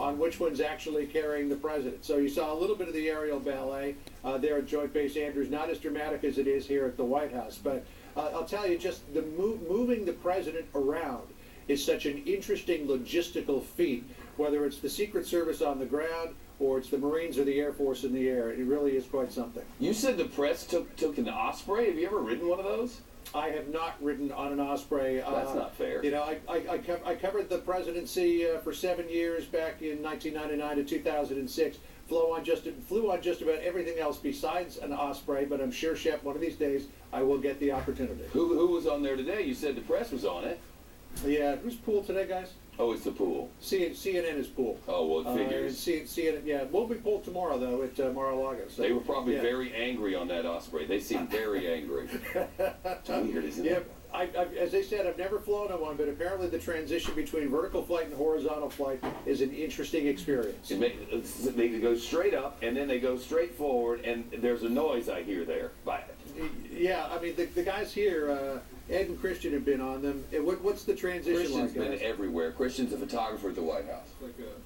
on which one's actually carrying the president. So you saw a little bit of the aerial ballet there at Joint Base Andrews, not as dramatic as it is here at the White House. But I'll tell you, just the moving the president around is such an interesting logistical feat, whether it's the Secret Service on the ground or it's the Marines or the Air Force in the air. It really is quite something. You said the press took an Osprey. Have you ever ridden one of those? I have not ridden on an Osprey. That's not fair. You know, I covered the presidency for 7 years back in 1999 to 2006. Flew on just about everything else besides an Osprey, but I'm sure, Shep, one of these days I will get the opportunity. Who was on there today? You said the press was on it. Yeah, who's pool today, guys? Oh, it's the pool. CNN is pool. Oh, well, it figures. CNN, yeah, we'll be pool tomorrow, though, at Mar-a-Lago. So, they were probably very angry on that Osprey. They seemed very angry. It's weird, isn't it? As they said, I've never flown on one, but apparently the transition between vertical flight and horizontal flight is an interesting experience. They go straight up, and then they go straight forward, and there's a noise I hear there. Yeah, I mean, the guys here, Ed and Christian have been on them. What's the transition Christian's like, been everywhere. Christian's a photographer at the White House.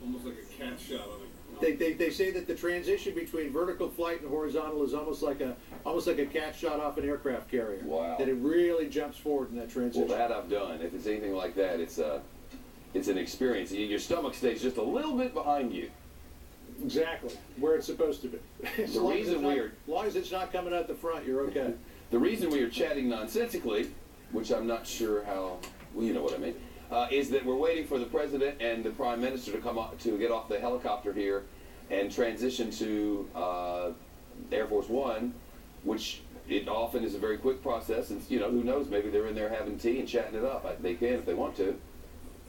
Almost like a cat shot on it. They say that the transition between vertical flight and horizontal is almost like a cat shot off an aircraft carrier. Wow. That it really jumps forward in that transition. Well, that I've done. If it's anything like that, it's an experience. Your stomach stays just a little bit behind you. Exactly, where it's supposed to be. As long as it's not coming out the front, you're okay. The reason we are chatting nonsensically, which I'm not sure how, well, you know what I mean, is that we're waiting for the president and the prime minister to come up, to get off the helicopter here and transition to Air Force One, which it often is a very quick process. And you know, who knows? Maybe they're in there having tea and chatting it up. They can if they want to.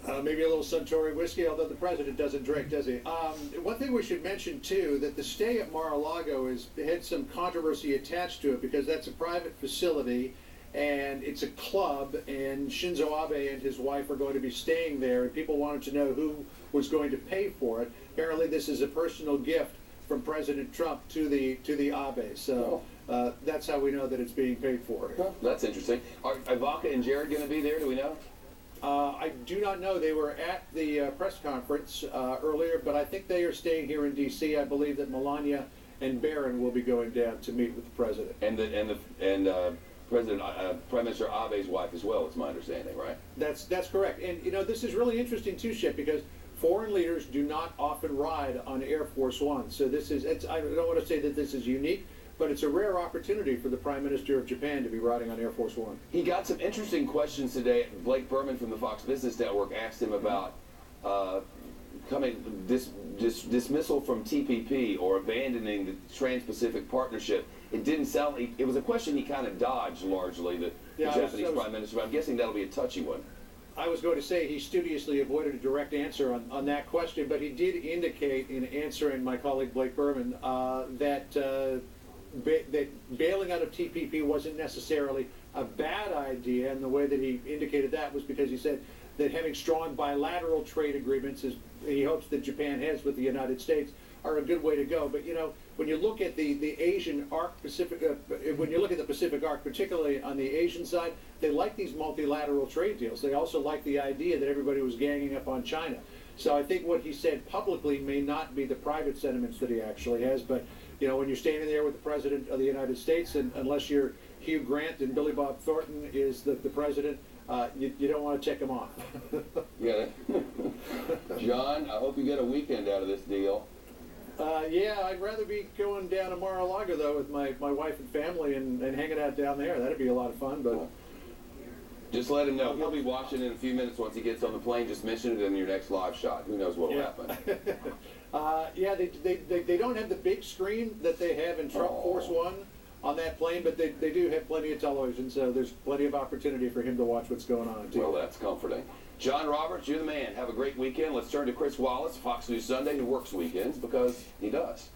Maybe a little Suntory whiskey, although the president doesn't drink, does he? One thing we should mention, too, that the stay at Mar-a-Lago had some controversy attached to it because that's a private facility and it's a club, and Shinzo Abe and his wife are going to be staying there, and people wanted to know who was going to pay for it. Apparently this is a personal gift from President Trump to the Abe, so that's how we know that it's being paid for. That's interesting. Are Ivanka and Jared going to be there? Do we know? I do not know. They were at the press conference earlier, but I think they are staying here in D.C. I believe that Melania and Barron will be going down to meet with the president. And Prime Minister Abe's wife as well, it's my understanding, right? That's correct. And you know, this is really interesting too, Shep, because foreign leaders do not often ride on Air Force One. So I don't want to say that this is unique, but it's a rare opportunity for the Prime Minister of Japan to be riding on Air Force One. He got some interesting questions today. Blake Berman from the Fox Business Network asked him about dismissal from TPP or abandoning the Trans-Pacific Partnership. It didn't sound like it was a question he kind of dodged largely, the Japanese Prime Minister. But I'm guessing that'll be a touchy one. I was going to say he studiously avoided a direct answer on that question, but he did indicate in answering my colleague Blake Berman that bailing out of TPP wasn't necessarily a bad idea, and the way that he indicated that was because he said that having strong bilateral trade agreements, as he hopes that Japan has with the United States, are a good way to go. But you know, when you look at the Asian arc Pacific, when you look at the Pacific arc, particularly on the Asian side, they like these multilateral trade deals. They also like the idea that everybody was ganging up on China. So I think what he said publicly may not be the private sentiments that he actually has, but you know, when you're standing there with the President of the United States, and unless you're Hugh Grant and Billy Bob Thornton is the president, you don't want to check him off. Yeah. John, I hope you get a weekend out of this deal. Yeah, I'd rather be going down to Mar-a-Lago, though, with my wife and family and hanging out down there. That'd be a lot of fun, but... Just let him know. He'll be watching in a few minutes once he gets on the plane. Just mention it in your next live shot. Who knows what will happen. Yeah, they don't have the big screen that they have in Trump Force One on that plane, but they do have plenty of television, so there's plenty of opportunity for him to watch what's going on, too. Well, that's comforting. John Roberts, you're the man. Have a great weekend. Let's turn to Chris Wallace, Fox News Sunday, who works weekends because he does.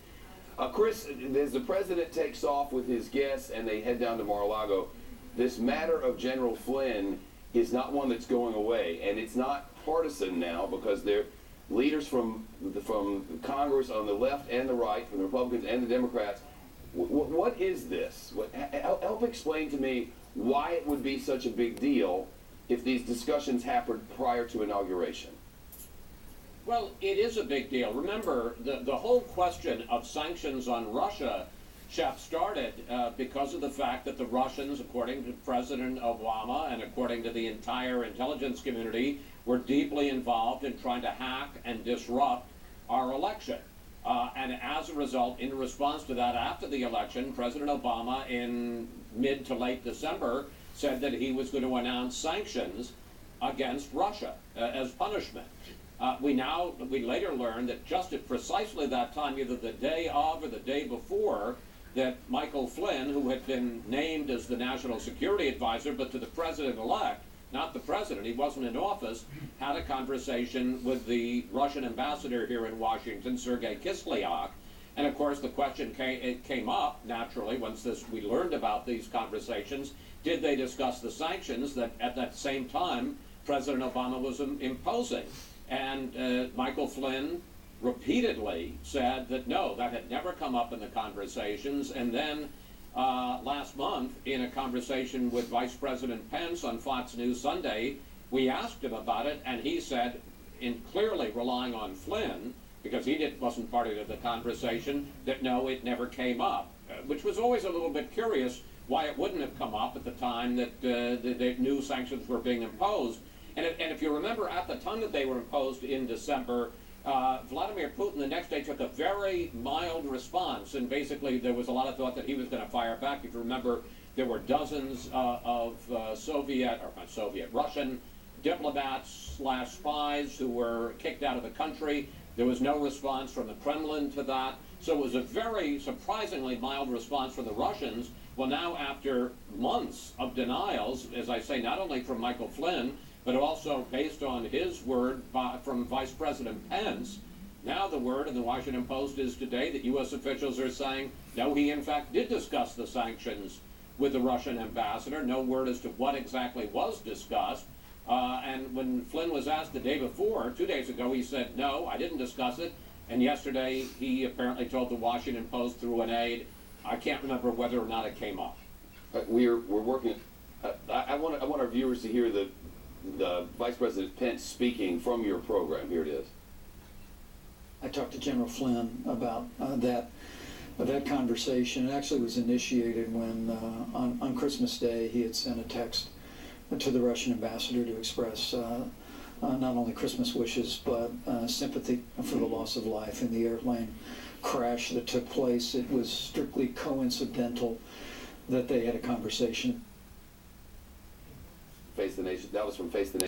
Chris, as the president takes off with his guests and they head down to Mar-a-Lago, this matter of General Flynn is not one that's going away, and it's not partisan now because they're leaders from Congress on the left and the right, from the Republicans and the Democrats. What is this? Help explain to me why it would be such a big deal if these discussions happened prior to inauguration. Well, it is a big deal. Remember, the whole question of sanctions on Russia, Shep, started because of the fact that the Russians, according to President Obama and according to the entire intelligence community, were deeply involved in trying to hack and disrupt our election. And as a result, in response to that, after the election, President Obama in mid to late December said that he was going to announce sanctions against Russia as punishment. We later learned that just at precisely that time, either the day of or the day before, that Michael Flynn, who had been named as the National Security Advisor, but to the President-elect, not the President, he wasn't in office, had a conversation with the Russian ambassador here in Washington, Sergei Kislyak. And of course, the question came up, naturally, once we learned about these conversations, did they discuss the sanctions that at that same time President Obama was imposing? And Michael Flynn repeatedly said that no, that had never come up in the conversations. And then last month, in a conversation with Vice President Pence on Fox News Sunday, we asked him about it, and he said, in clearly relying on Flynn, because he wasn't part of the conversation, that no, it never came up, which was always a little bit curious why it wouldn't have come up at the time that the new sanctions were being imposed. And if you remember, at the time that they were imposed in December, Vladimir Putin the next day took a very mild response, and basically there was a lot of thought that he was going to fire back. If you remember, there were dozens of Russian diplomats / spies who were kicked out of the country. There was no response from the Kremlin to that. So it was a very surprisingly mild response from the Russians. Well, now after months of denials, as I say, not only from Michael Flynn, but also based on his word from Vice President Pence, now the word in the Washington Post is today that U.S. officials are saying, no, he in fact did discuss the sanctions with the Russian ambassador. No word as to what exactly was discussed. And when Flynn was asked the day before, 2 days ago, he said, no, I didn't discuss it. And yesterday, he apparently told the Washington Post through an aide, I can't remember whether or not it came up. We're working. I want our viewers to hear the Vice President Pence speaking from your program. Here it is. I talked to General Flynn about that conversation. It actually was initiated when on Christmas Day he had sent a text to the Russian ambassador to express not only Christmas wishes but sympathy for the loss of life in the airplane crash that took place. It was strictly coincidental that they had a conversation. Face the Nation. That was from Face the Nation.